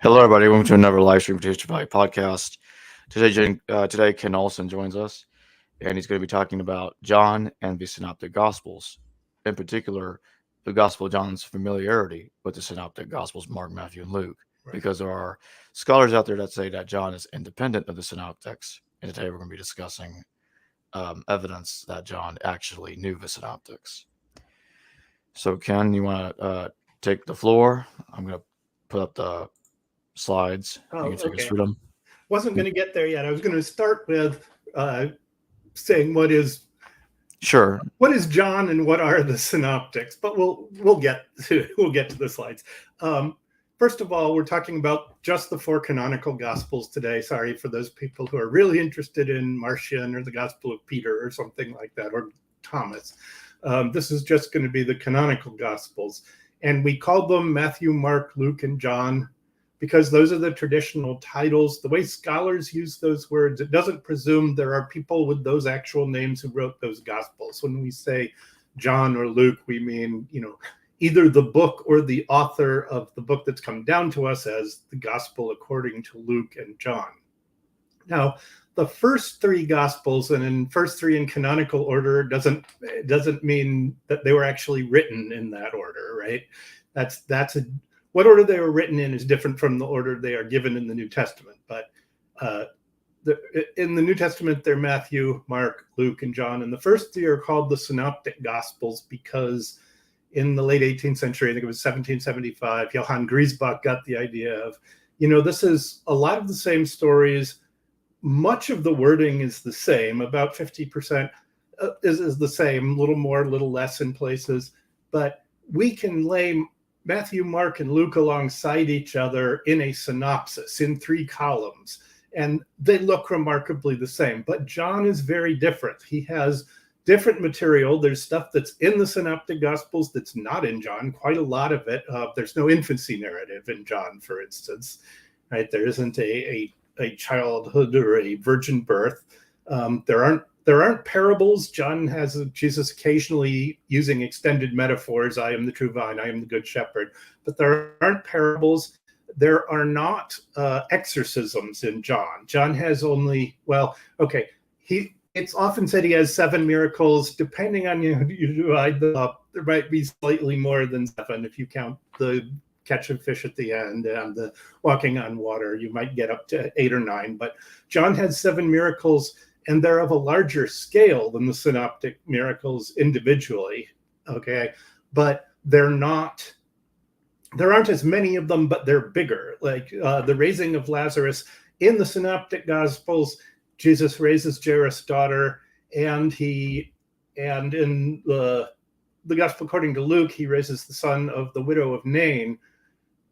Hello, everybody. Welcome to another live stream Teach Value podcast. Today, Ken Olson joins us, and he's going to be talking about John and the Synoptic Gospels, in particular, the Gospel of John's familiarity with the Synoptic Gospels, Mark, Matthew, and Luke, because there are scholars out there that say that John is independent of the Synoptics. And today, we're going to be discussing evidence that John actually knew the Synoptics. So, Ken, you want to take the floor? I'm going to put up the slides. Oh, you can take us okay. through them. Wasn't going to get there yet. I was going to start with saying what is John and what are the synoptics, but we'll get to the slides. First of all, we're talking about just the four canonical gospels today. Sorry for those people who are really interested in Markin or the Gospel of Peter or something like that, or Thomas. This is just going to be the canonical gospels, and we called them Matthew, Mark, Luke, and John, because those are the traditional titles. The way scholars use those words, it doesn't presume there are people with those actual names who wrote those gospels. When we say John or Luke, we mean, either the book or the author of the book that's come down to us as the gospel according to Luke and John. Now, the first three gospels, and in first three in canonical order, doesn't mean that they were actually written in that order, right? What order they were written in is different from the order they are given in the New Testament. But in the New Testament, they're Matthew, Mark, Luke, and John. And the first three are called the Synoptic Gospels because in the late 18th century, I think it was 1775, Johann Griesbach got the idea of, this is a lot of the same stories. Much of the wording is the same. About 50% is the same, a little more, a little less in places. But we can lay Matthew, Mark, and Luke alongside each other in a synopsis in three columns, and they look remarkably the same. But John is very different. He has different material. There's stuff that's in the Synoptic Gospels that's not in John, quite a lot of it. There's no infancy narrative in John, for instance, right? There isn't a childhood or a virgin birth. There aren't parables. John has Jesus occasionally using extended metaphors. I am the true vine. I am the good shepherd. But there aren't parables. There are not exorcisms in John. John has only, it's often said he has 7 miracles. Depending on you divide them up, there might be slightly more than 7 if you count the catch of fish at the end and the walking on water. You might get up to 8 or 9. But John has 7 miracles, and they're of a larger scale than the synoptic miracles individually, okay? But there aren't as many of them, but they're bigger. Like the raising of Lazarus in the synoptic gospels, Jesus raises Jairus' daughter, and in the gospel according to Luke, he raises the son of the widow of Nain.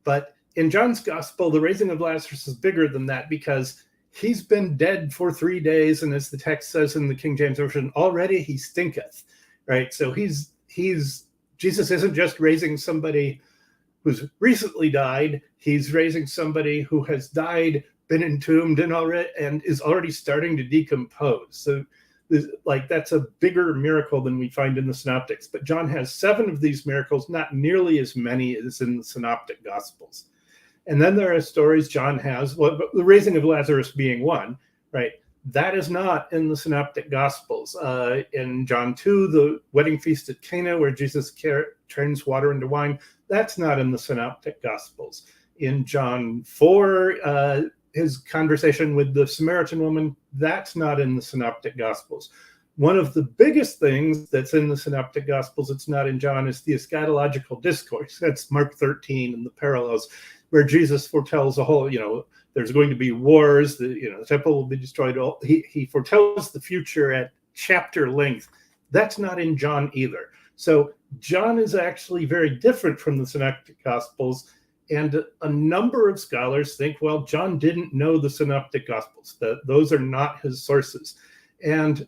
But in John's gospel, the raising of Lazarus is bigger than that because he's been dead for 3 days, and as the text says in the King James Version, already he stinketh, right? So Jesus isn't just raising somebody who's recently died. He's raising somebody who has died, been entombed, and is already starting to decompose. So that's a bigger miracle than we find in the Synoptics. But John has 7 of these miracles, not nearly as many as in the Synoptic Gospels. And then there are stories John has, the raising of Lazarus being one, right? That is not in the Synoptic Gospels. In John 2, the wedding feast at Cana, where Jesus turns water into wine, that's not in the Synoptic Gospels. In John 4, his conversation with the Samaritan woman, that's not in the Synoptic Gospels. One of the biggest things that's in the Synoptic Gospels, it's not in John, is the eschatological discourse. That's Mark 13 and the parallels, where Jesus foretells a whole, there's going to be wars, the temple will be destroyed. He foretells the future at chapter length. That's not in John either. So John is actually very different from the Synoptic Gospels. And a number of scholars think, well, John didn't know the Synoptic Gospels, that those are not his sources. And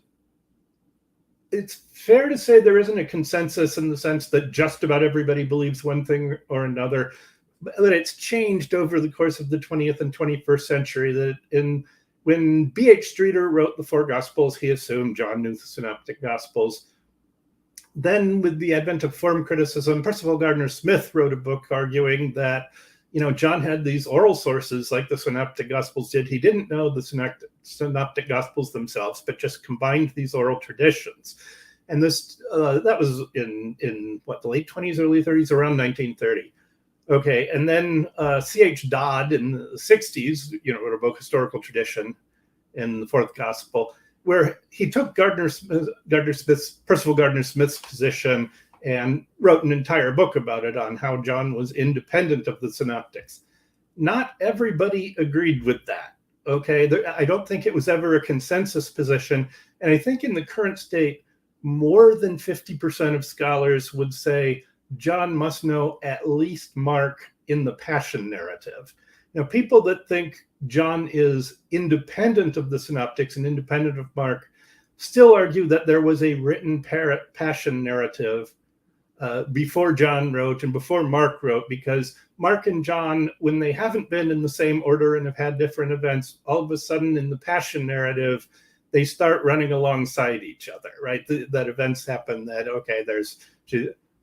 it's fair to say there isn't a consensus in the sense that just about everybody believes one thing or another, but it's changed over the course of the 20th and 21st century. That when B.H. Streeter wrote the 4 Gospels, he assumed John knew the Synoptic Gospels. Then with the advent of form criticism, Percival Gardner Smith wrote a book arguing that John had these oral sources like the Synoptic Gospels did. He didn't know the Synoptic Gospels themselves, but just combined these oral traditions. And this that was in what, the late 20s, early 30s, around 1930. Okay, and then C.H. Dodd in the 60s, wrote a book, Historical Tradition, in the Fourth Gospel, where he took Percival Gardner Smith's position and wrote an entire book about it, on how John was independent of the Synoptics. Not everybody agreed with that. Okay, I don't think it was ever a consensus position, and I think in the current state, more than 50% of scholars would say John must know at least Mark in the Passion narrative. Now, people that think John is independent of the Synoptics and independent of Mark still argue that there was a written Passion narrative before John wrote and before Mark wrote, because Mark and John, when they haven't been in the same order and have had different events, all of a sudden in the Passion narrative, they start running alongside each other, right? That events happen, that, okay, there's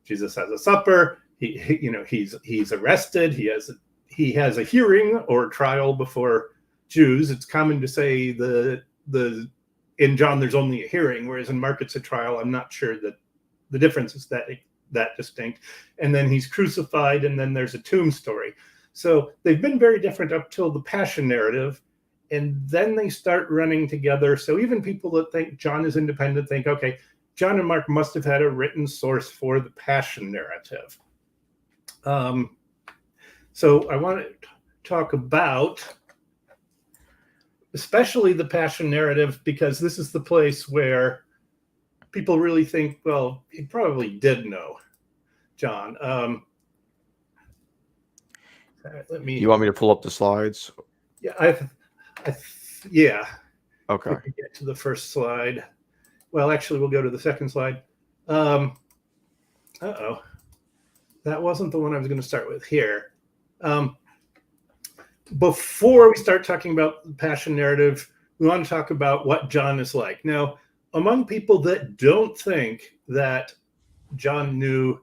Jesus has a supper, he's arrested, he has a hearing or trial before Jews. It's common to say in John there's only a hearing, whereas in Mark it's a trial. I'm not sure that the difference is that distinct. And then he's crucified, and then there's a tomb story. So they've been very different up till the Passion narrative, and then they start running together. So even people that think John is independent think, okay, John and Mark must have had a written source for the Passion narrative. So I want to talk about especially the Passion narrative, because this is the place where people really think, well, he probably did know John. You want me to pull up the slides? Yeah, yeah. Okay. If we get to the first slide. Well, actually, we'll go to the second slide. That wasn't the one I was going to start with here. Before we start talking about the Passion narrative, we want to talk about what John is like. Now, among people that don't think that John knew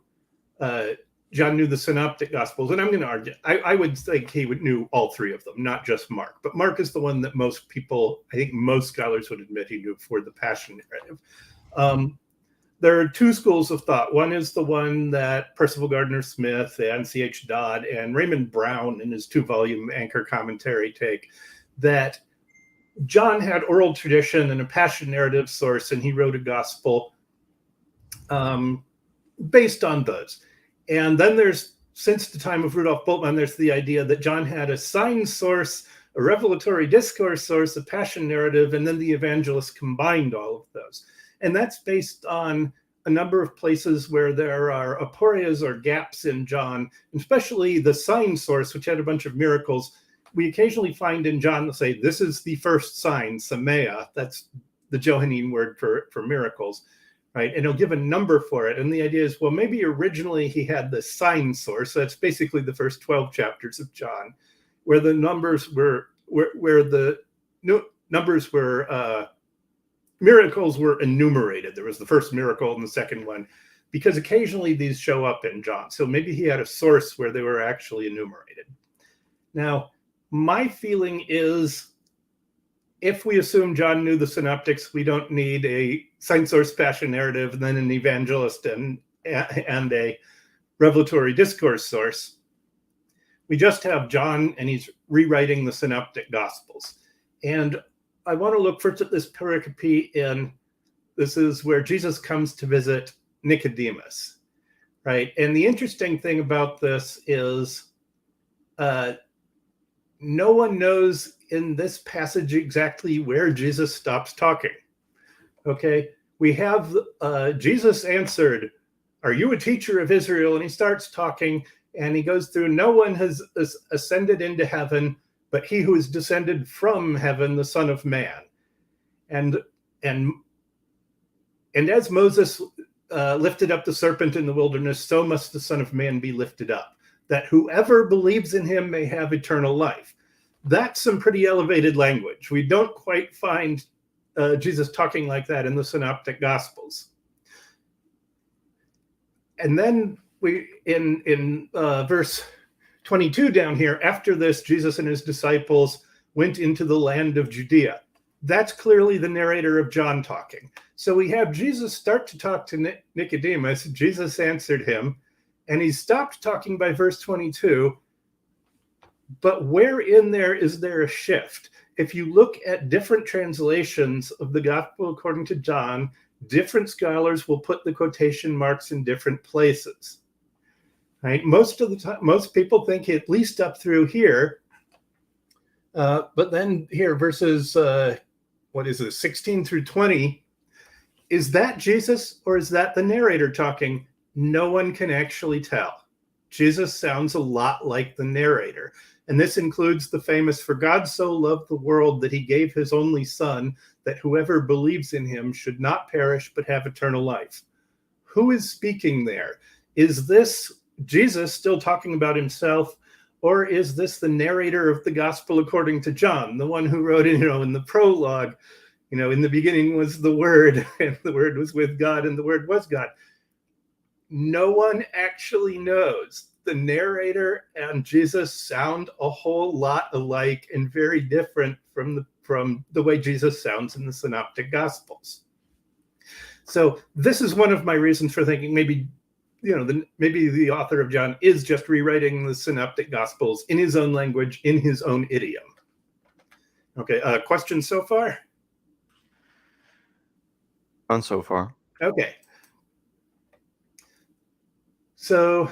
the Synoptic Gospels, and I'm going to argue, I would think he knew all three of them, not just Mark. But Mark is the one that most people, I think most scholars would admit he knew for the Passion narrative. There are two schools of thought. One is the one that Percival Gardner Smith and C.H. Dodd and Raymond Brown in his 2-volume Anchor commentary take, that John had oral tradition and a Passion narrative source, and he wrote a gospel based on those. And then there's, since the time of Rudolf Bultmann, there's the idea that John had a sign source, a revelatory discourse source, a Passion narrative, and then the evangelists combined all of those. And that's based on a number of places where there are aporias or gaps in John, especially the sign source, which had a bunch of miracles. We occasionally find in John to say, this is the first sign, Semea. That's the Johannine word for miracles, right? And he'll give a number for it. And the idea is, well, maybe originally he had the sign source. So that's basically the first 12 chapters of John, where the numbers were, miracles were enumerated. There was the first miracle and the second one, because occasionally these show up in John. So maybe he had a source where they were actually enumerated. Now, my feeling is, if we assume John knew the Synoptics, we don't need a sign source Passion narrative and then an evangelist and a revelatory discourse source. We just have John, and he's rewriting the Synoptic Gospels. And I want to look first at this pericope this is where Jesus comes to visit Nicodemus, right? And the interesting thing about this is no one knows in this passage exactly where Jesus stops talking, okay? We have Jesus answered, "Are you a teacher of Israel?" And he starts talking, and he goes through, "No one has ascended into heaven, but he who is descended from heaven, the Son of Man." And as Moses lifted up the serpent in the wilderness, so must the Son of Man be lifted up, that whoever believes in him may have eternal life. That's some pretty elevated language. We don't quite find Jesus talking like that in the Synoptic Gospels. And then we in verse 22 down here, after this, Jesus and his disciples went into the land of Judea. That's clearly the narrator of John talking. So we have Jesus start to talk to Nicodemus. Jesus answered him, and he stopped talking by verse 22. But where in there is there a shift? If you look at different translations of the Gospel according to John, different scholars will put the quotation marks in different places. Right? Most of the time, most people think at least up through here. But then here, verses, 16 through 20, is that Jesus or is that the narrator talking? No one can actually tell. Jesus sounds a lot like the narrator. And this includes the famous, "For God so loved the world that he gave his only son, that whoever believes in him should not perish but have eternal life." Who is speaking there? Is this Jesus still talking about himself, or is this the narrator of the Gospel according to John, the one who wrote, in the prologue, in the beginning was the Word, and the Word was with God, and the Word was God? No one actually knows. The narrator and Jesus sound a whole lot alike and very different from the way Jesus sounds in the Synoptic Gospels. So this is one of my reasons for thinking maybe the author of John is just rewriting the Synoptic Gospels in his own language, in his own idiom. Okay, questions so far? None so far. Okay. So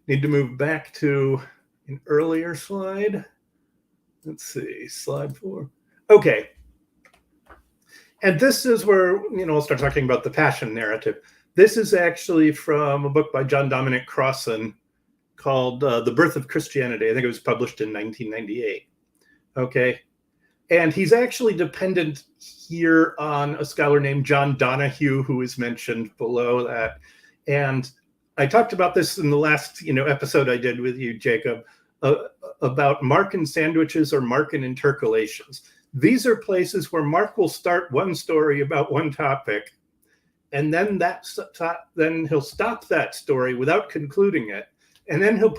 need to move back to an earlier slide. Let's see, slide 4. Okay. And this is where, we'll start talking about the Passion narrative. This is actually from a book by John Dominic Crossan called The Birth of Christianity. I think it was published in 1998. Okay. And he's actually dependent here on a scholar named John Donahue, who is mentioned below that. And I talked about this in the last, episode I did with you, Jacob, about Markin sandwiches or Markin intercalations. These are places where Mark will start one story about one topic, and then he'll stop that story without concluding it, and then he'll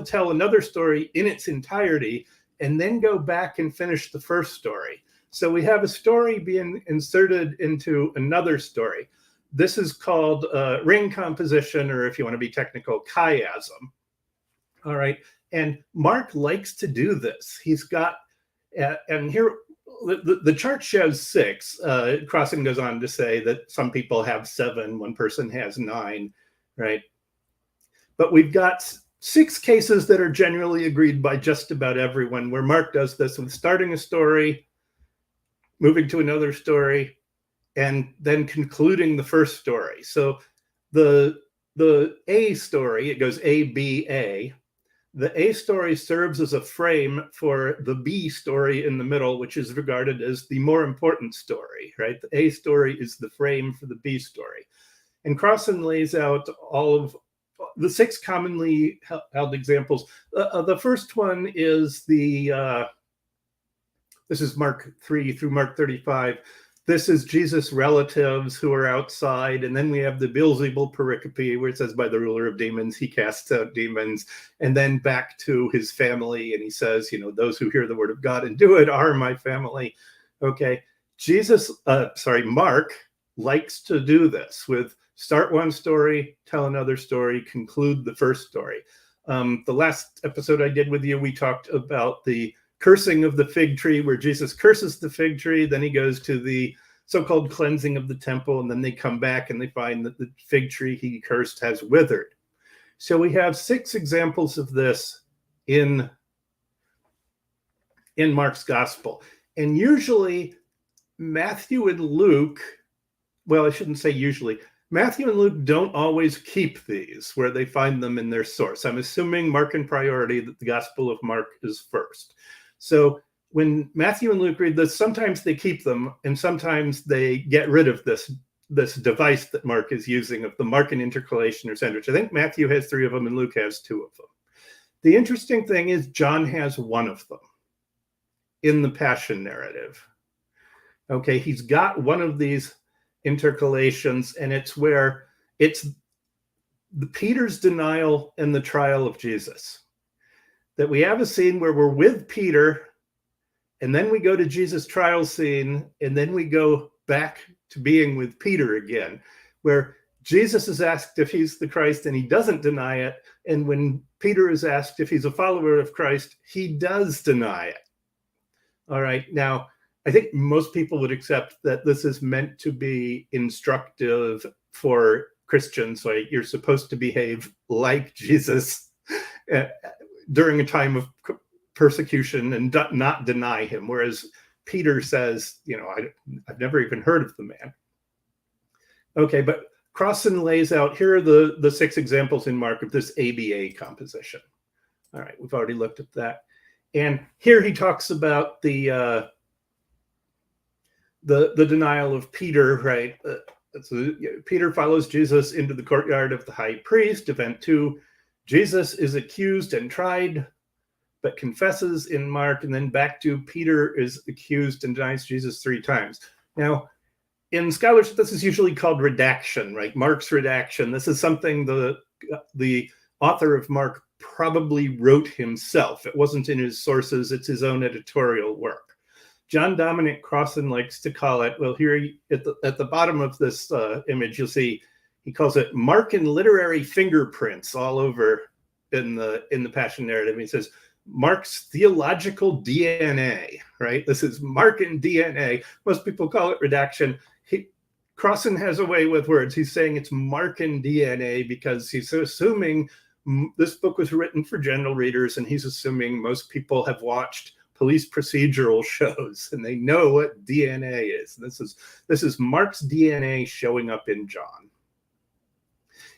tell another story in its entirety, and then go back and finish the first story. So we have a story being inserted into another story. This is called ring composition, or if you want to be technical, chiasm. All right. And Mark likes to do this. He's got, and here, the chart shows 6. Crossan goes on to say that some people have 7, one person has 9, right? But we've got 6 cases that are generally agreed by just about everyone, where Mark does this with starting a story, moving to another story, and then concluding the first story. So the A story, it goes A, B, A. The A story serves as a frame for the B story in the middle, which is regarded as the more important story, right? The A story is the frame for the B story. And Crossan lays out all of the 6 commonly held examples. The first one is this is Mark 3 through Mark 35. This is Jesus' relatives who are outside. And then we have the Beelzebul pericope, where it says, by the ruler of demons, he casts out demons. And then back to his family. And he says, those who hear the word of God and do it are my family. Okay. Mark likes to do this with start one story, tell another story, conclude the first story. The last episode I did with you, we talked about the cursing of the fig tree, where Jesus curses the fig tree. Then he goes to the so-called cleansing of the temple, and then they come back and they find that the fig tree he cursed has withered. So we have 6 examples of this in Mark's gospel. And usually Matthew and Luke, well, I shouldn't say usually, Matthew and Luke don't always keep these where they find them in their source. I'm assuming Markin priority that the Gospel of Mark is first. So when Matthew and Luke read this, sometimes they keep them, and sometimes they get rid of this device that Mark is using of the Markin intercalation or sandwich. I think Matthew has 3 of them and Luke has 2 of them. The interesting thing is John has 1 of them in the Passion narrative. Okay, he's got one of these intercalations, and it's where it's Peter's denial and the trial of Jesus. That we have a scene where we're with Peter, and then we go to Jesus' trial scene, and then we go back to being with Peter again, where Jesus is asked if he's the Christ, and he doesn't deny it. And when Peter is asked if he's a follower of Christ, he does deny it. All right. Now, I think most people would accept that this is meant to be instructive for Christians. Like, you're supposed to behave like Jesus during a time of persecution and not deny him. Whereas Peter says, I've never even heard of the man. Okay, but Crossan lays out, here are the 6 examples in Mark of this ABA composition. All right, we've already looked at that. And here he talks about the denial of Peter, right? Peter follows Jesus into the courtyard of the high priest. Event 2, Jesus is accused and tried, but confesses in Mark. And then back to Peter is accused and denies Jesus 3 times. Now, in scholarship, this is usually called redaction, right? Mark's redaction. This is something the author of Mark probably wrote himself. It wasn't in his sources. It's his own editorial work. John Dominic Crossan likes to call it, well, here at the bottom of this image, you'll see he calls it Markin literary fingerprints all over in the Passion narrative. He says, Mark's theological DNA, right? This is Markin DNA. Most people call it redaction. Crossan has a way with words. He's saying it's Markin DNA because he's assuming this book was written for general readers, and he's assuming most people have watched police procedural shows and they know what DNA is. This is Mark's DNA showing up in John.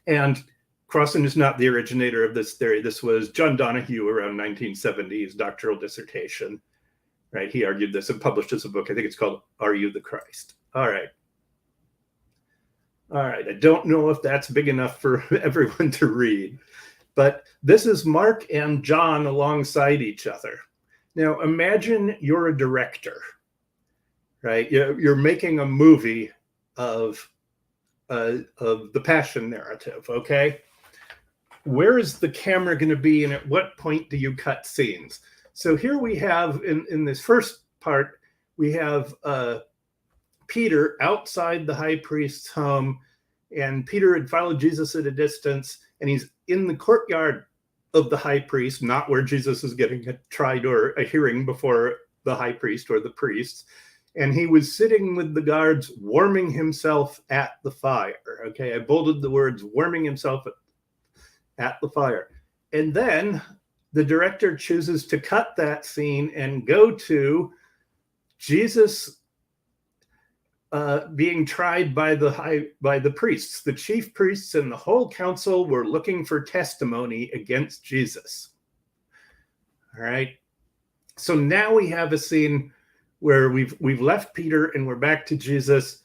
And Crossan is not the originator of this theory. This was John Donahue around 1970, his doctoral dissertation, right? He argued this and published as a book. I think it's called Are You the Christ? All right. I don't know if that's big enough for everyone to read, but this is Mark and John alongside each other. Now, imagine you're a director, right? You're making a movie of the Passion narrative, okay? Where is the camera going to be, and at what point do you cut scenes? So here we have, in this first part, we have Peter outside the high priest's home, and Peter had followed Jesus at a distance, and he's in the courtyard of the high priest, not where Jesus is getting a tried or a hearing before the high priest or the priests. And he was sitting with the guards, warming himself at the fire. Okay, I bolded the words, warming himself at the fire. And then the director chooses to cut that scene and go to Jesus being tried by the priests. The chief priests and the whole council were looking for testimony against Jesus. All right. So now we have a scene where we've left Peter and we're back to Jesus,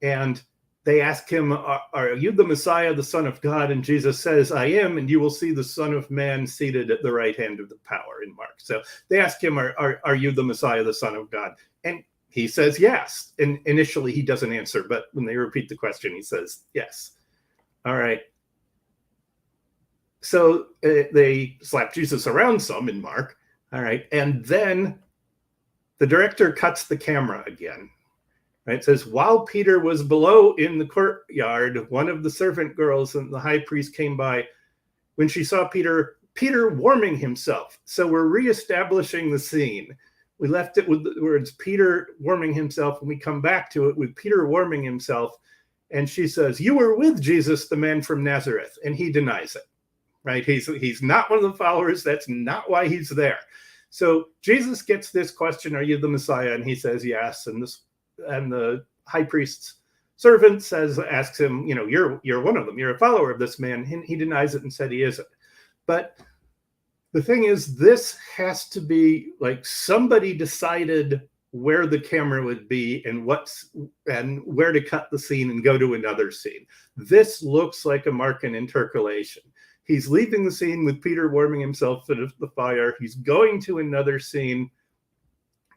and they ask him, are you the Messiah, the Son of God? And Jesus says, I am, and you will see the Son of Man seated at the right hand of the power, in Mark. So they ask him, are you the Messiah, the Son of God? And he says yes. And initially he doesn't answer, but when they repeat the question, he says yes. All right. So they slap Jesus around some in Mark. All right. And then the director cuts the camera again. Right? It says, while Peter was below in the courtyard, one of the servant girls and the high priest came by. When she saw Peter warming himself. So we're reestablishing the scene. We left it with the words Peter warming himself, and we come back to it with Peter warming himself. And she says, you were with Jesus, the man from Nazareth. And he denies it, right? He's not one of the followers. That's not why he's there. So Jesus gets this question, are you the Messiah? And he says, yes. And the high priest's servant asks him, you're one of them. You're a follower of this man. And he denies it and said he isn't. But the thing is, this has to be like somebody decided where the camera would be and where to cut the scene and go to another scene. This looks like a Markin intercalation. He's leaving the scene with Peter warming himself at the fire. He's going to another scene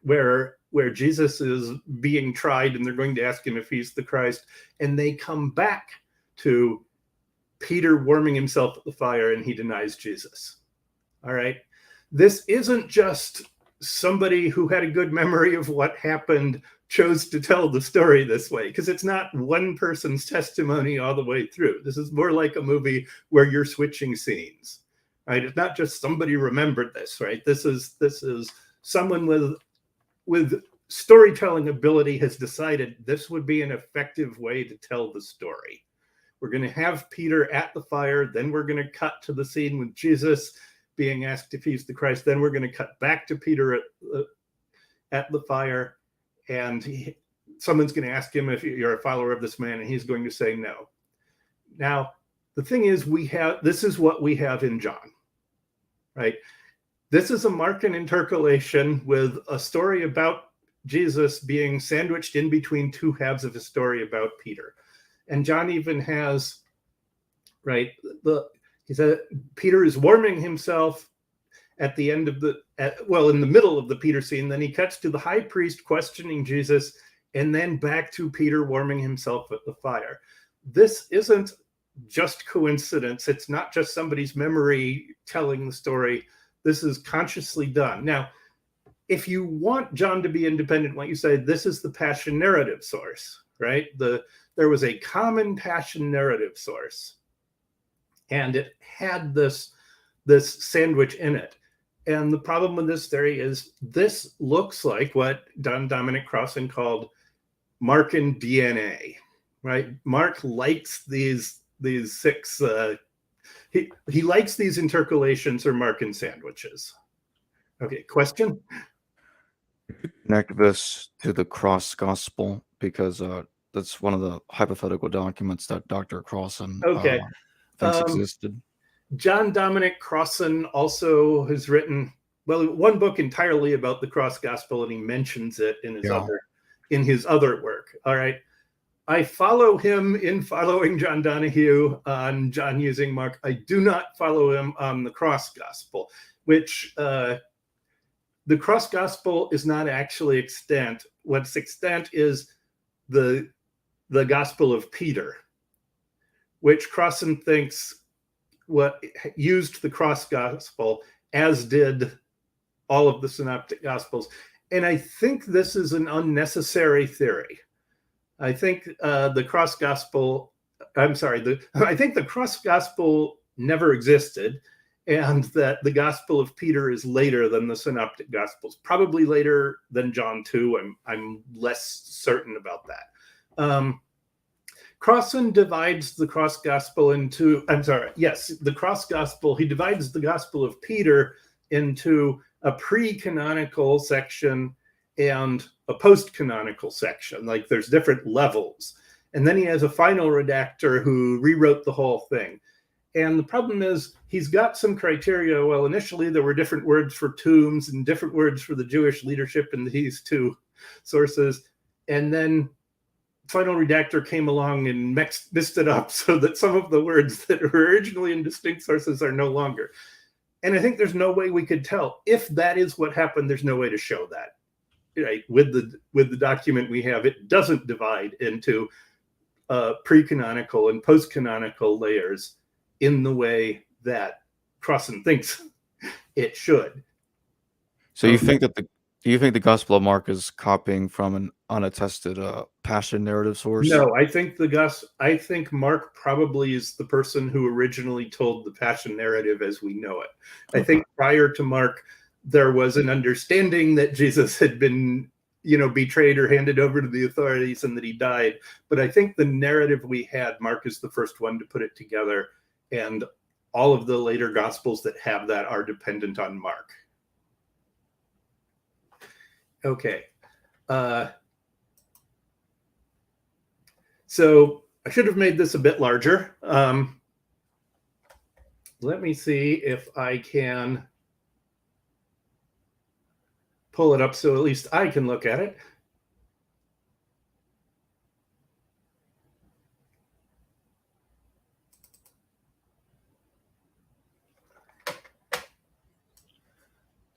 where Jesus is being tried, and they're going to ask him if he's the Christ. And they come back to Peter warming himself at the fire and he denies Jesus. All right. This isn't just somebody who had a good memory of what happened chose to tell the story this way, because it's not one person's testimony all the way through. This is more like a movie where you're switching scenes, right? It's not just somebody remembered this, right? This is someone with storytelling ability has decided this would be an effective way to tell the story. We're going to have Peter at the fire, then we're going to cut to the scene with Jesus being asked if he's the Christ, then we're going to cut back to Peter at the fire, and someone's going to ask him if you're a follower of this man, and he's going to say no. Now, the thing is, this is what we have in John, right? This is a Markin intercalation with a story about Jesus being sandwiched in between two halves of a story about Peter. And John even has, right, he said Peter is warming himself at the end of in the middle of the Peter scene. Then he cuts to the high priest questioning Jesus, and then back to Peter warming himself at the fire. This isn't just coincidence. It's not just somebody's memory telling the story. This is consciously done. Now, if you want John to be independent, like you say, this is the passion narrative source, right? There was a common passion narrative source, and it had this sandwich in it. And the problem with this theory is this looks like what Dominic Crossan called Markin DNA, right? Mark likes these six. He likes these intercalations or Markin sandwiches. Okay, question? Connect this to the cross gospel because that's one of the hypothetical documents that Dr. Crossan thinks existed. John Dominic Crossan also has written, one book entirely about the cross gospel, and he mentions it in his other work. All right. I follow him in following John Donahue on John using Mark. I do not follow him on the cross gospel, which the cross gospel is not actually extant. What's extant is the gospel of Peter, which Crossan thinks used the cross gospel, as did all of the synoptic gospels. And I think this is an unnecessary theory. I think the cross gospel never existed, and that the gospel of Peter is later than the synoptic gospels, probably later than John 2. I'm less certain about that. Crossan divides the cross gospel into, the cross gospel, he divides the gospel of Peter into a pre-canonical section and a post-canonical section. Like there's different levels. And then he has a final redactor who rewrote the whole thing. And the problem is he's got some criteria. Well, initially there were different words for tombs and different words for the Jewish leadership in these two sources. And then final redactor came along and mixed it up so that some of the words that were originally in distinct sources are no longer. And I think there's no way we could tell. If that is what happened, there's no way to show that. Right? With the document we have, it doesn't divide into pre-canonical and post-canonical layers in the way that Crossan thinks it should. So you think that the Gospel of Mark is copying from an unattested passion narrative source? No, I think Mark probably is the person who originally told the passion narrative as we know it. I think prior to Mark, there was an understanding that Jesus had been, betrayed or handed over to the authorities and that he died. But I think the narrative we had, Mark is the first one to put it together, and all of the later Gospels that have that are dependent on Mark. Okay. So I should have made this a bit larger. Let me see if I can pull it up so at least I can look at it.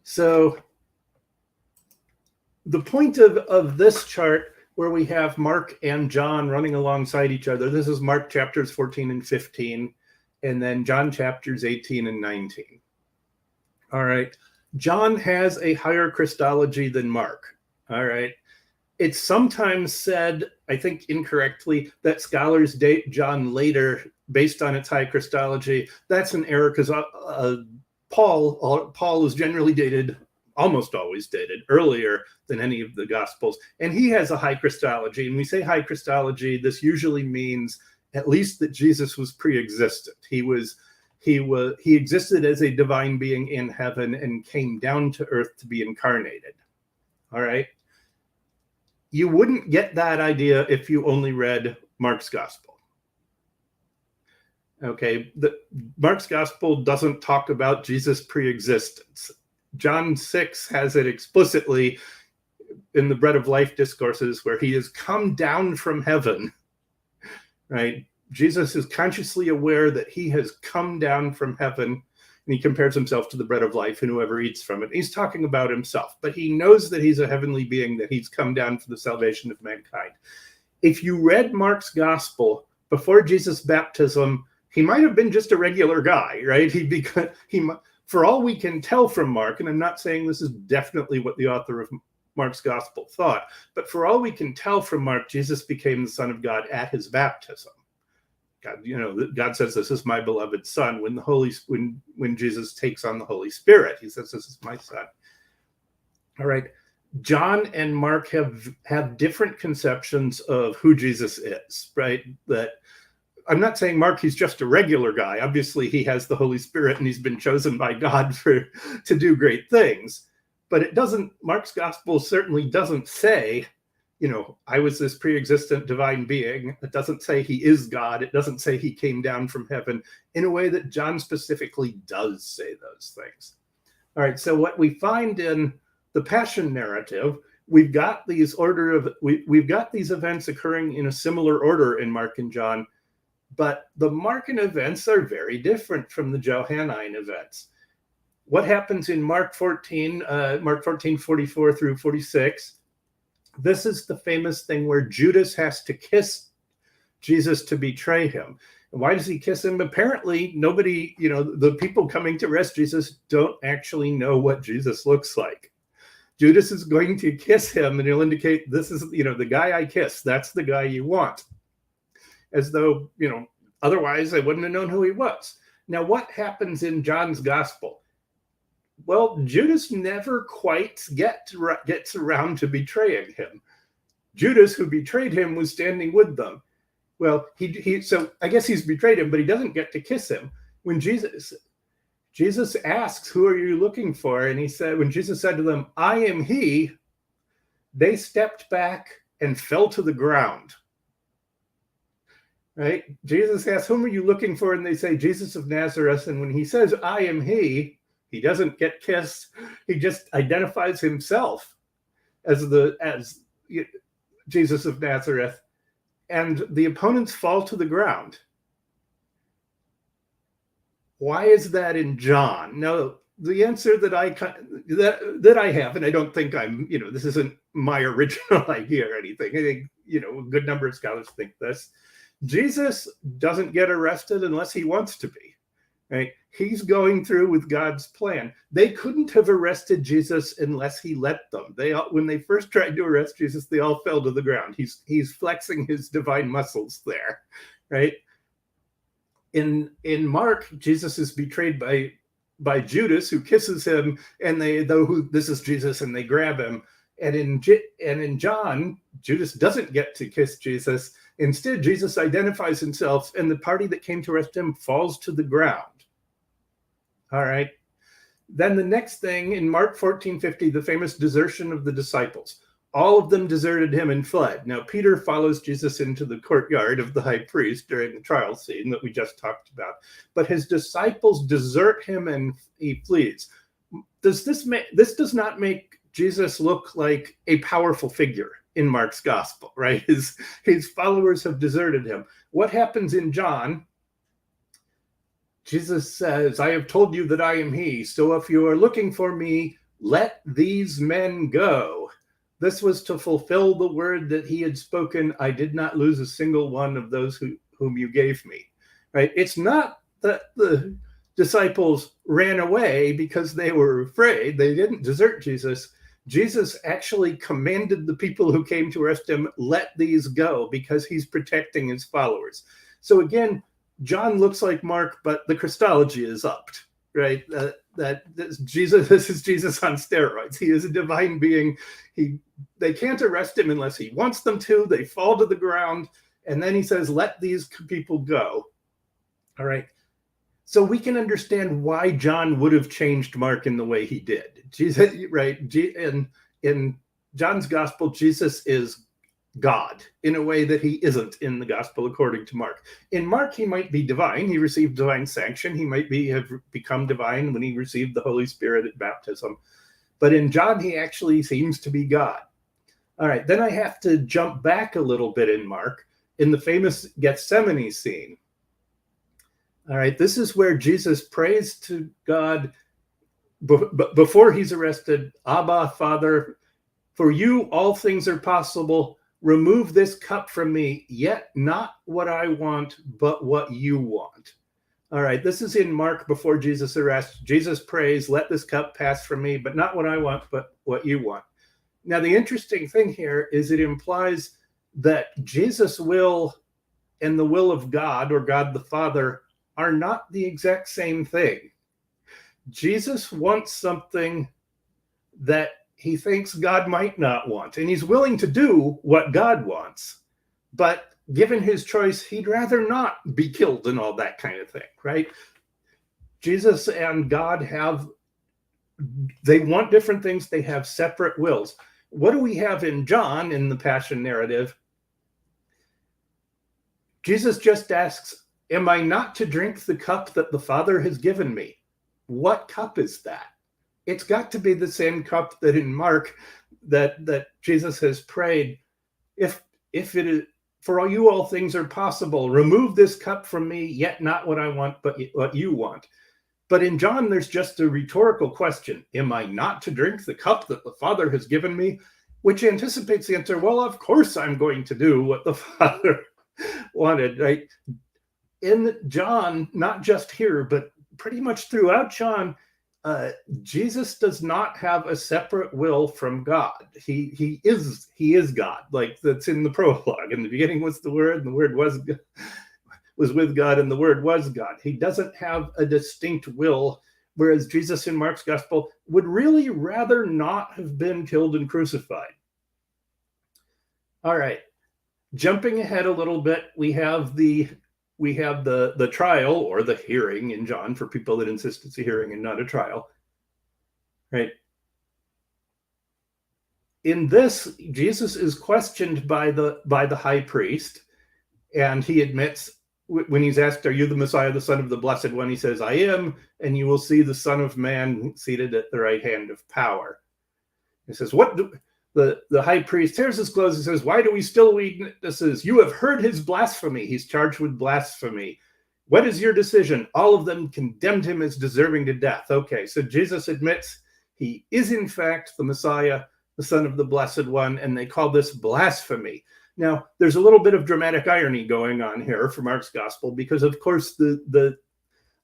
So the point of this chart, where we have Mark and John running alongside each other, this is Mark chapters 14 and 15. and then John chapters 18 and 19. All right. John has a higher Christology than Mark. All right. It's sometimes said, I think incorrectly, that scholars date John later based on its high Christology. That's an error because Paul is generally dated, almost always dated, earlier than any of the Gospels. And he has a high Christology. And we say high Christology, this usually means at least that Jesus was pre-existent. He existed as a divine being in heaven and came down to earth to be incarnated. All right. You wouldn't get that idea if you only read Mark's gospel. Okay, Mark's gospel doesn't talk about Jesus' pre-existence. John 6 has it explicitly in the bread of life discourses where he has come down from heaven, right? Jesus is consciously aware that he has come down from heaven, and he compares himself to the bread of life, and whoever eats from it. He's talking about himself, but he knows that he's a heavenly being, that he's come down for the salvation of mankind. If you read Mark's gospel before Jesus' baptism, he might have been just a regular guy, right? For all we can tell from Mark, and I'm not saying this is definitely what the author of Mark's gospel thought, but for all we can tell from Mark, Jesus became the Son of God at his baptism. God says, "This is my beloved Son." When Jesus takes on the Holy Spirit, he says, "This is my Son." All right. John and Mark have different conceptions of who Jesus is, right? That I'm not saying Mark, he's just a regular guy. Obviously, he has the Holy Spirit and he's been chosen by God to do great things. But Mark's gospel certainly doesn't say, I was this pre-existent divine being. It doesn't say he is God. It doesn't say he came down from heaven in a way that John specifically does say those things. All right, so what we find in the Passion narrative, we've got these events occurring in a similar order in Mark and John, but the Markin events are very different from the Johannine events. What happens in Mark 14, 44 through 46? This is the famous thing where Judas has to kiss Jesus to betray him. And why does he kiss him? Apparently, nobody, the people coming to arrest Jesus don't actually know what Jesus looks like. Judas is going to kiss him and he'll indicate, this is, the guy I kiss, that's the guy you want. As though, otherwise I wouldn't have known who he was. Now, what happens in John's gospel? Well, Judas never quite gets around to betraying him. Judas, who betrayed him, was standing with them. Well, so I guess he's betrayed him, but he doesn't get to kiss him. When Jesus asks, "Who are you looking for?" And when Jesus said to them, "I am he," they stepped back and fell to the ground. Right? Jesus asks, "Whom are you looking for?" And they say, "Jesus of Nazareth." And when he says, "I am he," he doesn't get kissed. He just identifies himself as Jesus of Nazareth, and the opponents fall to the ground. Why is that in John? Now, the answer that I have, and I don't think this isn't my original idea or anything. I think, a good number of scholars think this. Jesus doesn't get arrested unless he wants to be. Right? He's going through with God's plan. They couldn't have arrested Jesus unless he let them. When they first tried to arrest Jesus, they all fell to the ground. He's flexing his divine muscles there, right? In Mark, Jesus is betrayed by Judas, who kisses him, and this is Jesus, and they grab him. And in John, Judas doesn't get to kiss Jesus. Instead, Jesus identifies himself, and the party that came to arrest him falls to the ground. All right. Then the next thing in Mark 14:50, the famous desertion of the disciples. All of them deserted him and fled. Now, Peter follows Jesus into the courtyard of the high priest during the trial scene that we just talked about. But his disciples desert him and he flees. This does not make Jesus look like a powerful figure in Mark's gospel, right? His followers have deserted him. What happens in John? Jesus says, "I have told you that I am he. So if you are looking for me, let these men go." This was to fulfill the word that he had spoken. "I did not lose a single one of those whom you gave me." Right? It's not the disciples ran away because they were afraid. They didn't desert Jesus. Jesus actually commanded the people who came to arrest him, let these go, because he's protecting his followers. So again, John looks like Mark, but the Christology is upped, right? This is Jesus on steroids. He is a divine being. They can't arrest him unless he wants them to. They fall to the ground, and then he says, let these people go. All right. So we can understand why John would have changed Mark in the way he did. Jesus, right? In John's gospel, Jesus is God in a way that he isn't in the gospel according to Mark. In Mark, he might be divine. He received divine sanction. He might have become divine when he received the Holy Spirit at baptism. But in John, he actually seems to be God. All right, then I have to jump back a little bit in Mark, in the famous Gethsemane scene. All right, this is where Jesus prays to God before he's arrested. Abba, Father, for you all things are possible. Remove this cup from me, yet not what I want, but what you want. All right, this is in Mark before Jesus' arrest. Jesus prays, let this cup pass from me, but not what I want, but what you want. Now, the interesting thing here is it implies that Jesus' will and the will of God, or God the Father, are not the exact same thing. Jesus wants something that he thinks God might not want, and he's willing to do what God wants, but given his choice, he'd rather not be killed and all that kind of thing, right? Jesus and God they want different things. They have separate wills. What do we have in John in the Passion narrative? Jesus just asks, am I not to drink the cup that the Father has given me? What cup is that? It's got to be the same cup that in Mark that Jesus has prayed. If it is, for all things are possible, remove this cup from me, yet not what I want, but what you want. But in John, there's just a rhetorical question. Am I not to drink the cup that the Father has given me? Which anticipates the answer, well, of course I'm going to do what the Father wanted, right? In John, not just here, but pretty much throughout John, Jesus does not have a separate will from God. He is God, like that's in the prologue. In the beginning was the Word, and the Word was with God, and the Word was God. He doesn't have a distinct will, whereas Jesus in Mark's gospel would really rather not have been killed and crucified. All right, jumping ahead a little bit, we have the trial, or the hearing in John, for people that insist it's a hearing and not a trial, right? In this, Jesus is questioned by the high priest, and he admits, when he's asked, are you the Messiah, the Son of the Blessed One? He says, I am, and you will see the Son of Man seated at the right hand of power. He says, the high priest tears his clothes and says, why do we still read witnesses? You have heard his blasphemy. He's charged with blasphemy. What is your decision? All of them condemned him as deserving to death. Okay, so Jesus admits he is in fact the Messiah, the Son of the Blessed One, and they call this blasphemy. Now, there's a little bit of dramatic irony going on here for Mark's gospel, because of course the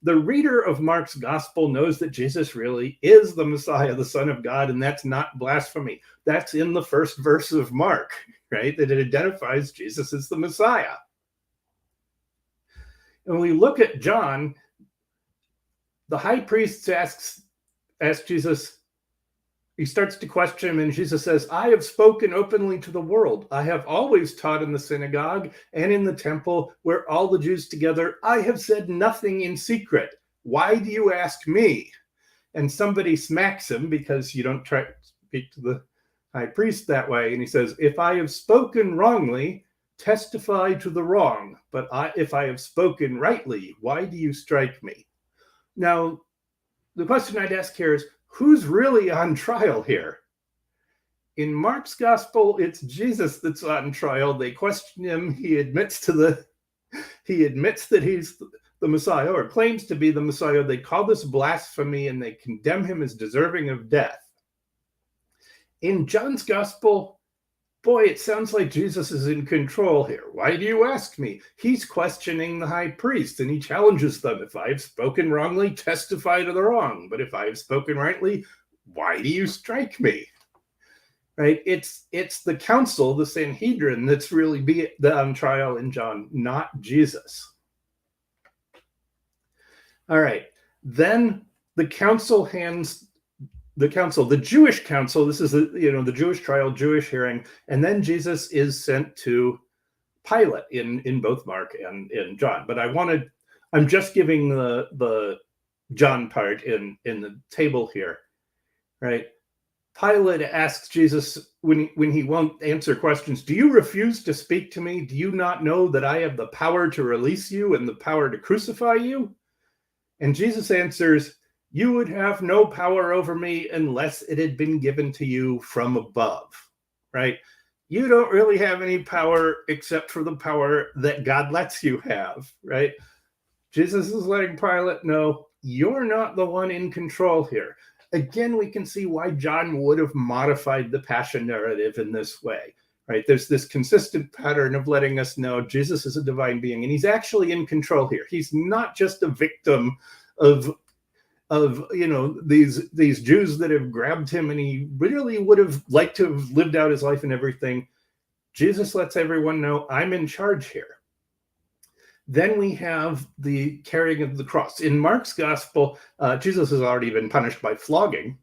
reader of Mark's gospel knows that Jesus really is the Messiah, the Son of God, and that's not blasphemy. That's in the first verse of Mark, right? That it identifies Jesus as the Messiah. And we look at John, the high priest asks Jesus, he starts to question him, and Jesus says, I have spoken openly to the world. I have always taught in the synagogue and in the temple where all the Jews together. I have said nothing in secret. Why do you ask me? And somebody smacks him because you don't try to speak to the high priest that way. And he says, if I have spoken wrongly, testify to the wrong. But if I have spoken rightly, why do you strike me? Now, the question I'd ask here is, who's really on trial here? In Mark's gospel, it's Jesus that's on trial. They question him. He admits that he's the Messiah, or claims to be the Messiah. They call this blasphemy, and they condemn him as deserving of death. In John's gospel, boy, it sounds like Jesus is in control here. Why do you ask me? He's questioning the high priest, and he challenges them. If I have spoken wrongly, testify to the wrong. But if I have spoken rightly, why do you strike me? Right? It's the council, the Sanhedrin, that's really on trial in John, not Jesus. All right. Then the council the Jewish council, this is the Jewish trial, Jewish hearing, and then Jesus is sent to Pilate in both Mark and in John. But I'm just giving the John part in the table here, right? Pilate asks Jesus when he won't answer questions, do you refuse to speak to me? Do you not know that I have the power to release you and the power to crucify you? And Jesus answers, you would have no power over me unless it had been given to you from above, right? You don't really have any power except for the power that God lets you have, right? Jesus is letting Pilate know, you're not the one in control here. Again, we can see why John would have modified the passion narrative in this way, right? There's this consistent pattern of letting us know Jesus is a divine being, and he's actually in control here. He's not just a victim of these Jews that have grabbed him, and he really would have liked to have lived out his life and everything. Jesus lets everyone know, I'm in charge here. Then we have the carrying of the cross. In Mark's gospel, Jesus has already been punished by flogging,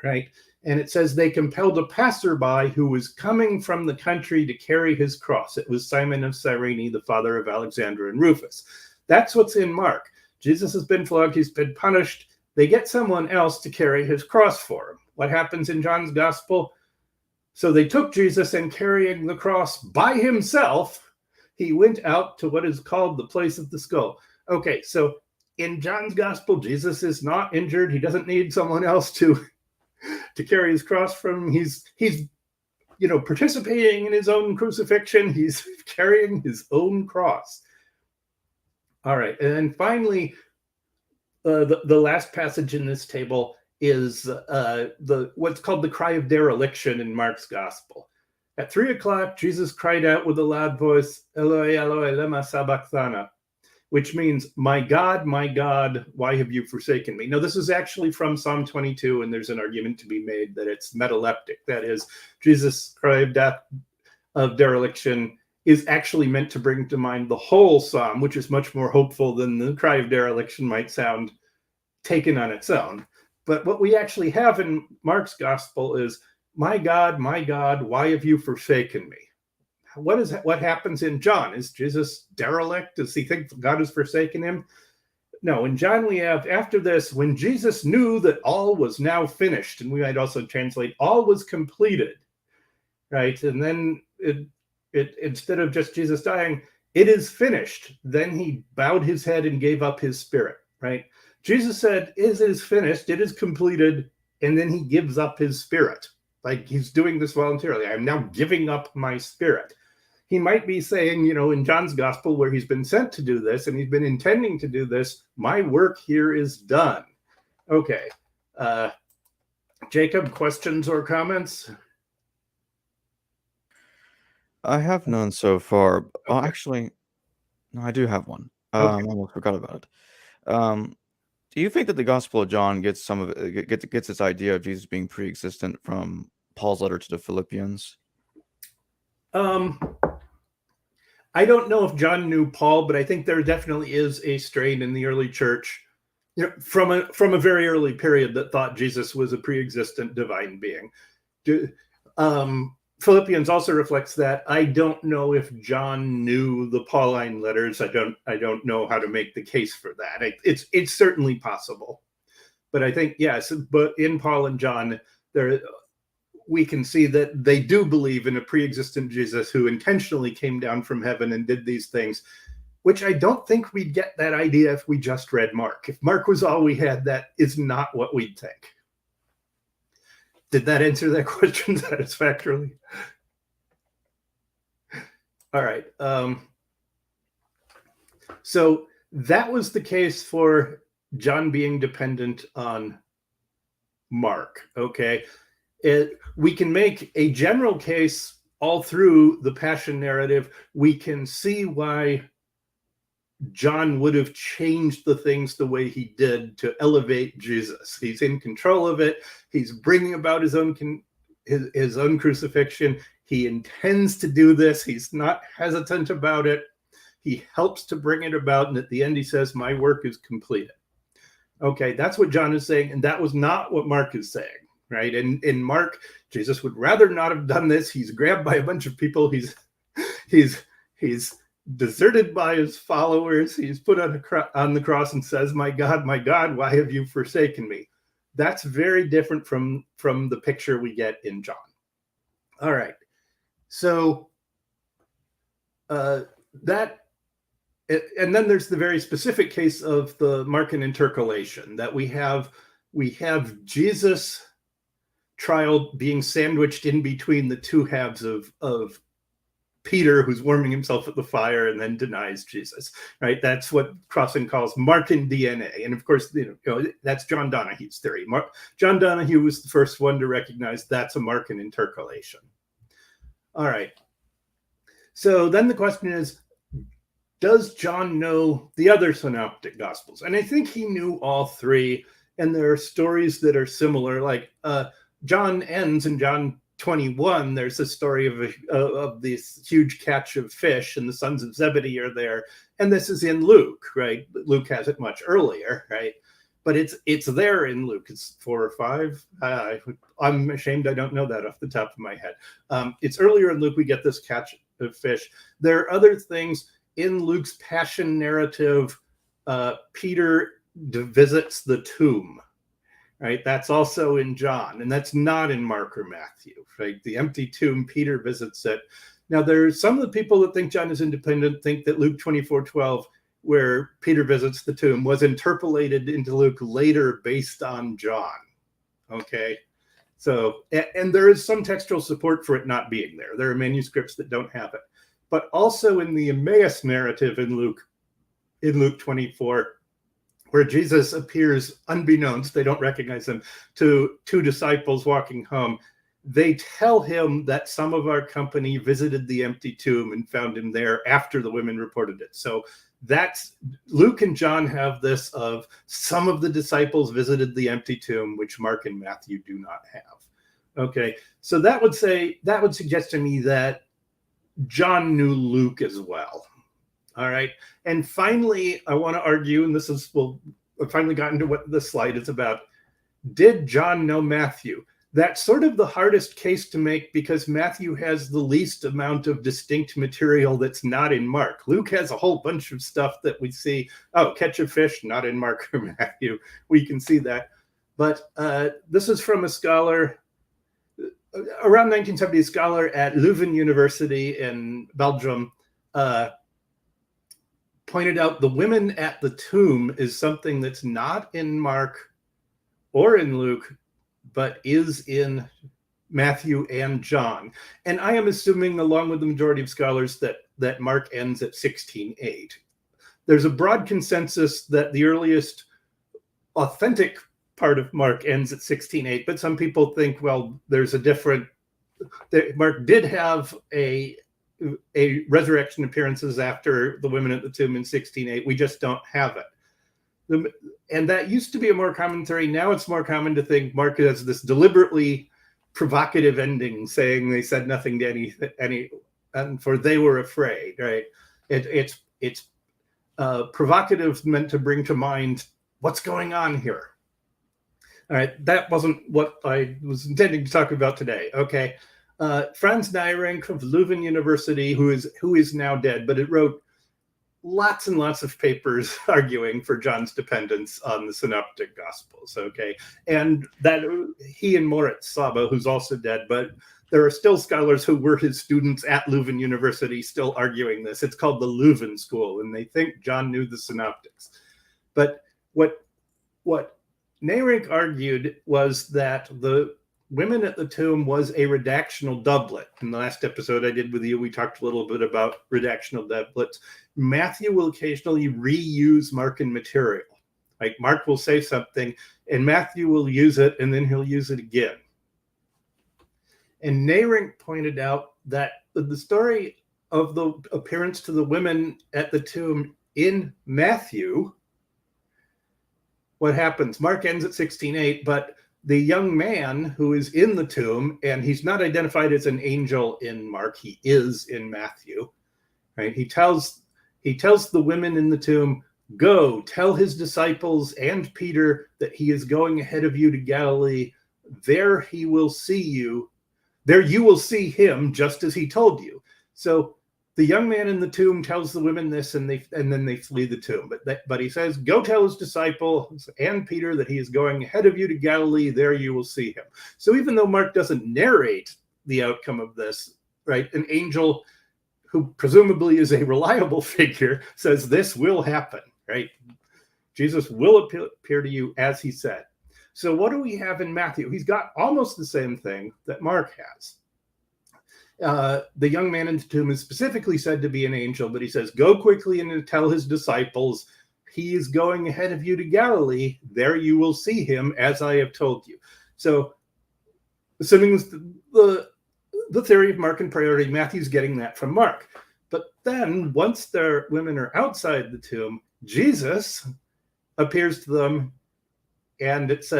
right? And it says they compelled a passerby who was coming from the country to carry his cross. It was Simon of Cyrene, the father of Alexander and Rufus. That's what's in Mark. Jesus has been flogged, he's been punished. They get someone else to carry his cross for him. What happens in John's gospel? So they took Jesus, and carrying the cross by himself, he went out to what is called the place of the skull. Okay, so in John's gospel, Jesus is not injured. He doesn't need someone else to carry his cross from him. He's participating in his own crucifixion. He's carrying his own cross. All right, and then finally, the last passage in this table is what's called the cry of dereliction in Mark's gospel. At 3:00, Jesus cried out with a loud voice, Eloi, Eloi, lema sabachthani, which means, my God, why have you forsaken me? Now, this is actually from Psalm 22, and there's an argument to be made that it's metaleptic. That is, Jesus' cry of death, of dereliction, is actually meant to bring to mind the whole psalm, which is much more hopeful than the cry of dereliction might sound taken on its own. But what we actually have in Mark's gospel is, my God, why have you forsaken me? What happens in John? Is Jesus derelict? Does he think God has forsaken him? No, in John we have, after this, when Jesus knew that all was now finished, and we might also translate, all was completed, right? And then instead of just Jesus dying, it is finished. Then he bowed his head and gave up his spirit, right? Jesus said, it is finished, it is completed, and then he gives up his spirit. Like, he's doing this voluntarily. I'm now giving up my spirit. He might be saying, in John's gospel, where he's been sent to do this, and he's been intending to do this, my work here is done. Okay. Jacob, questions or comments? I have none so far. Okay. Oh, actually, no, I do have one. Okay. I almost forgot about it. Do you think that the Gospel of John gets some of it, gets its idea of Jesus being pre-existent from Paul's letter to the Philippians? I don't know if John knew Paul, but I think there definitely is a strain in the early church, from a very early period, that thought Jesus was a pre-existent divine being. Philippians also reflects that. I don't know if John knew the Pauline letters. I don't know how to make the case for that. It's certainly possible, but I think, yes. But in Paul and John, we can see that they do believe in a pre-existent Jesus who intentionally came down from heaven and did these things, which I don't think we'd get that idea if we just read Mark. If Mark was all we had, that is not what we'd think. Did that answer that question satisfactorily? All right. So that was the case for John being dependent on Mark. Okay. We can make a general case all through the Passion narrative. We can see why John would have changed the things the way he did to elevate Jesus. He's in control of it. He's bringing about his own crucifixion. He intends to do this. He's not hesitant about it. He helps to bring it about. And at the end, he says, my work is completed. Okay, that's what John is saying. And that was not what Mark is saying, right? In Mark, Jesus would rather not have done this. He's grabbed by a bunch of people. He's deserted by his followers. He's put on the cross and says, my God, why have you forsaken me? That's very different from the picture we get in John. All right. So and then there's the very specific case of the Markin intercalation, that we have Jesus' trial being sandwiched in between the two halves of Peter, who's warming himself at the fire and then denies Jesus, right? That's what Crossan calls Markin DNA. And of course, that's John Donahue's theory. John Donahue was the first one to recognize that's a Markin intercalation. All right. So then the question is, does John know the other synoptic gospels? And I think he knew all three. And there are stories that are similar. Like John ends in John 21. There's a story of this huge catch of fish, and the sons of Zebedee are there. And this is in Luke, right? Luke has it much earlier, right? But it's there in Luke. It's 4 or 5. I'm ashamed I don't know that off the top of my head. It's earlier in Luke we get this catch of fish. There are other things. In Luke's Passion narrative, Peter visits the tomb, right? That's also in John, and that's not in Mark or Matthew, right? The empty tomb, Peter visits it. Now, there's some of the people that think John is independent think that Luke 24:12, where Peter visits the tomb, was interpolated into Luke later based on John, okay? So, and there is some textual support for it not being there. There are manuscripts that don't have it. But also in the Emmaus narrative in Luke 24, where Jesus appears unbeknownst, they don't recognize him, to 2 disciples walking home. They tell him that some of our company visited the empty tomb and found him there after the women reported it. So that's Luke and John have this of some of the disciples visited the empty tomb, which Mark and Matthew do not have. Okay, so that would suggest to me that John knew Luke as well. All right. And finally, I want to argue, and I've finally gotten to what this slide is about. Did John know Matthew? That's sort of the hardest case to make because Matthew has the least amount of distinct material that's not in Mark. Luke has a whole bunch of stuff that we see. Oh, catch a fish, not in Mark or Matthew. We can see that. But this is from a scholar, around 1970, a scholar at Leuven University in Belgium, pointed out the women at the tomb is something that's not in Mark or in Luke, but is in Matthew and John. And I am assuming, along with the majority of scholars, that Mark ends at 16:8. There's a broad consensus that the earliest authentic part of Mark ends at 16:8, but some people think, well, there's a different. Mark did have a resurrection appearances after the women at the tomb in 16:8. We just don't have it. And that used to be a more common theory. Now it's more common to think Mark has this deliberately provocative ending, saying they said nothing to any, and for they were afraid. Right? It's provocative, meant to bring to mind what's going on here. All right, that wasn't what I was intending to talk about today. Okay, Franz Neyring of Leuven University, who is now dead, but it wrote lots and lots of papers arguing for John's dependence on the Synoptic Gospels. Okay, and that he and Moritz Saba, who's also dead, but there are still scholars who were his students at Leuven University still arguing this. It's called the Leuven School, and they think John knew the Synoptics. But what Neyring argued was that the women at the tomb was a redactional doublet. In the last episode I did with you, we talked a little bit about redactional doublets. Matthew will occasionally reuse Markin material. Like Mark will say something and Matthew will use it and then he'll use it again. And Nayrink pointed out that the story of the appearance to the women at the tomb in Matthew, what happens? Mark ends at 16:8, but the young man who is in the tomb, and he's not identified as an angel in Mark, he is in Matthew, right? He tells the women in the tomb, go tell his disciples and Peter that he is going ahead of you to Galilee. There he will see you. There you will see him just as he told you. So the young man in the tomb tells the women this, and then they flee the tomb. But he says, go tell his disciples and Peter that he is going ahead of you to Galilee. There you will see him. So even though Mark doesn't narrate the outcome of this, right, an angel who presumably is a reliable figure says this will happen, right? Jesus will appear to you as he said. So what do we have in Matthew? He's got almost the same thing that Mark has. The young man in the tomb is specifically said to be an angel, but he says, go quickly and tell his disciples, he is going ahead of you to Galilee. There you will see him as I have told you. So assuming the theory of Markin priority, Matthew's getting that from Mark. But then once their women are outside the tomb, Jesus appears to them, and it's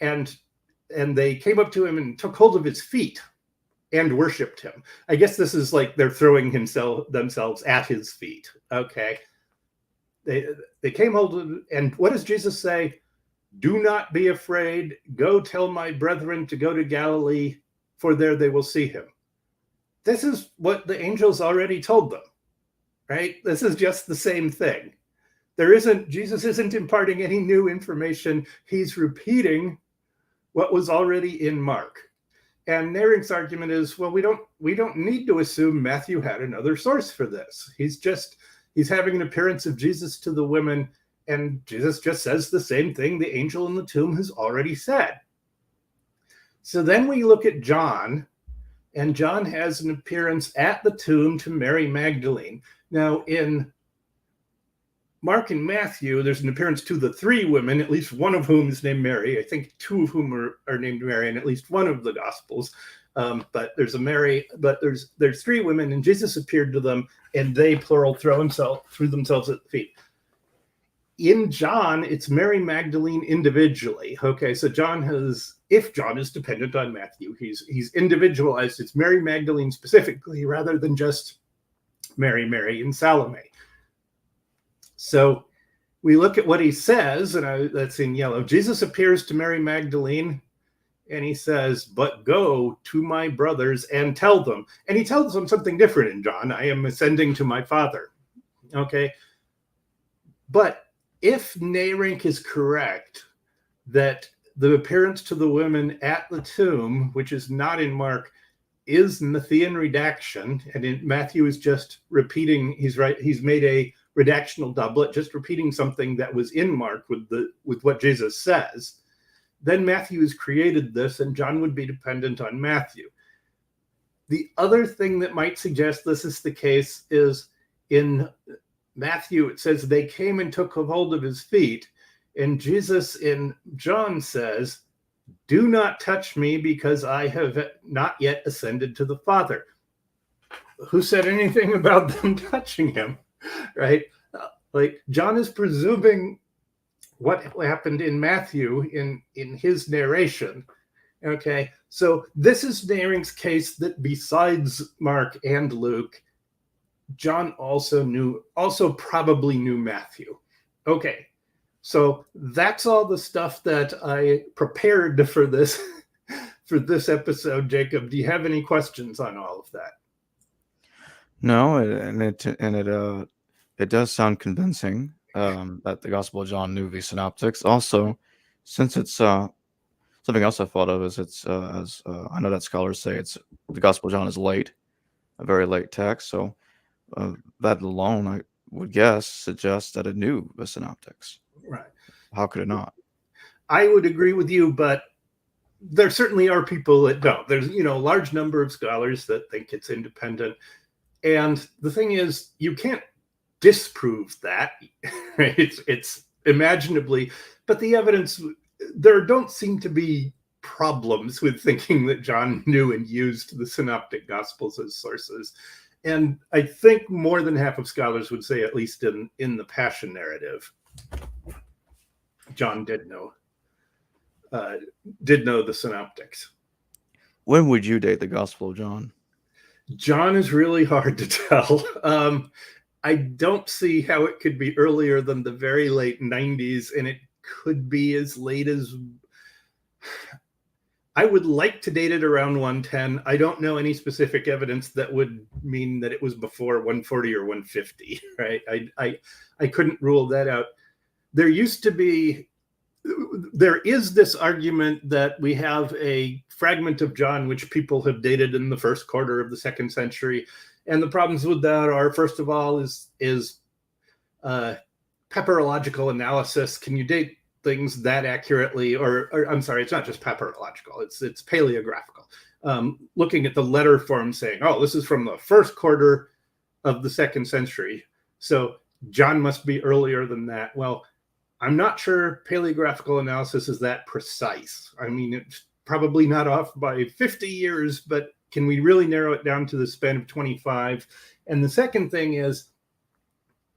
and they came up to him and took hold of his feet and worshipped him. I guess this is like they're throwing themselves at his feet. Okay. They came hold of, and what does Jesus say? Do not be afraid. Go tell my brethren to go to Galilee, for there they will see him. This is what the angels already told them, right? This is just the same thing. Jesus isn't imparting any new information. He's repeating what was already in Mark. And Nayrink's argument is, well, we don't need to assume Matthew had another source for this. He's having an appearance of Jesus to the women, and Jesus just says the same thing the angel in the tomb has already said. So then we look at John, and John has an appearance at the tomb to Mary Magdalene. Now, in Mark and Matthew, there's an appearance to the three women, at least one of whom is named Mary. I think two of whom are named Mary in at least one of the Gospels. But there's a Mary, but there's three women, and Jesus appeared to them, and they, plural, threw themselves at the feet. In John, it's Mary Magdalene individually. Okay, so if John is dependent on Matthew, he's individualized. It's Mary Magdalene specifically, rather than just Mary, and Salome. So we look at what he says, and that's in yellow. Jesus appears to Mary Magdalene, and he says, but go to my brothers and tell them. And he tells them something different in John. I am ascending to my Father. Okay. But if Nayrink is correct, that the appearance to the women at the tomb, which is not in Mark, is Matthean redaction, and in Matthew is just repeating, he's made a redactional doublet, just repeating something that was in Mark with what Jesus says, then Matthew has created this, and John would be dependent on Matthew. The other thing that might suggest this is the case is in Matthew, it says they came and took hold of his feet, and Jesus in John says, do not touch me because I have not yet ascended to the Father. Who said anything about them touching him, right? Like John is presuming what happened in Matthew in his narration. Okay, so this is Nayrink's case that besides Mark and Luke, John also probably knew Matthew. Okay, so that's all the stuff that I prepared for this episode. Jacob, do you have any questions on all of that? No, it does sound convincing that the Gospel of John knew the synoptics. Also, since it's something else I thought of is it's as I know that scholars say it's the Gospel of John is late, a very late text. So that alone, I would guess, suggests that it knew the synoptics. Right. How could it not? I would agree with you, but there certainly are people that don't. There's a large number of scholars that think it's independent. And the thing is, you can't disprove that. Right? It's imaginably, but the evidence, there don't seem to be problems with thinking that John knew and used the Synoptic Gospels as sources. And I think more than half of scholars would say, at least in the Passion narrative, John did know the Synoptics. When would you date the Gospel of John? John is really hard to tell. I don't see how it could be earlier than the very late 90s, and it could be as late as... I would like to date it around 110. I don't know any specific evidence that would mean that it was before 140 or 150, right? I couldn't rule that out. There is this argument that we have a fragment of John which people have dated in the first quarter of the 2nd century. And the problems with that are, first of all, is pepperological analysis. Can you date things that accurately? Or I'm sorry, it's not just pepperological, it's paleographical. Looking at the letter form saying, oh, this is from the first quarter of the 2nd century, so John must be earlier than that. Well, I'm not sure paleographical analysis is that precise. I mean, it's probably not off by 50 years, but can we really narrow it down to the span of 25? And the second thing is,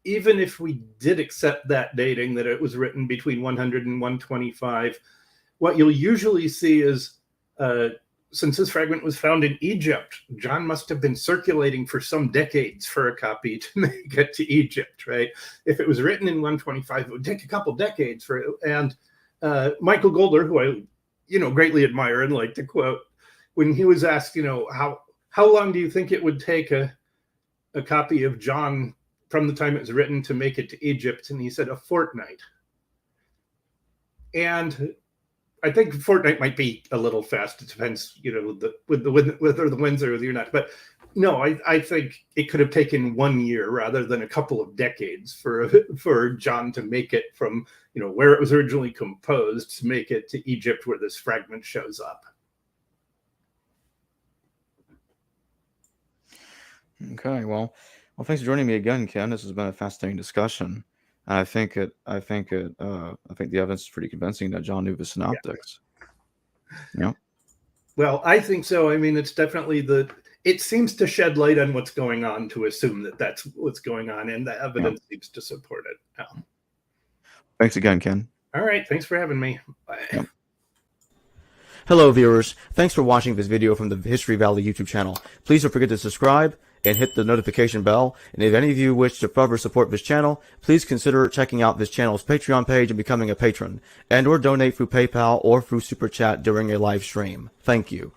even if we did accept that dating, that it was written between 100 and 125, what you'll usually see is, since this fragment was found in Egypt, John must have been circulating for some decades for a copy to make it to Egypt, right? If it was written in 125, it would take a couple decades for it. And Michael Golder, who I greatly admire and like to quote, when he was asked, how long do you think it would take a copy of John from the time it was written to make it to Egypt? And he said a fortnight. And I think a fortnight might be a little fast. It depends, whether the winds are with you or not. But no, I think it could have taken 1 year rather than a couple of decades for John to make it from, where it was originally composed to make it to Egypt, where this fragment shows up. Okay, well, thanks for joining me again, Ken. This has been a fascinating discussion, and I think the evidence is pretty convincing that John knew the Synoptics. Yeah. Well, I think so. I mean, it's definitely it seems to shed light on what's going on to assume that that's what's going on, and the evidence seems to support it. Yeah. Thanks again, Ken. All right, thanks for having me. Bye. Yep. Hello, viewers. Thanks for watching this video from the History Valley YouTube channel. Please don't forget to subscribe and hit the notification bell. And if any of you wish to further support this channel, please consider checking out this channel's Patreon page and becoming a patron, and or donate through PayPal or through Super Chat during a live stream. Thank you.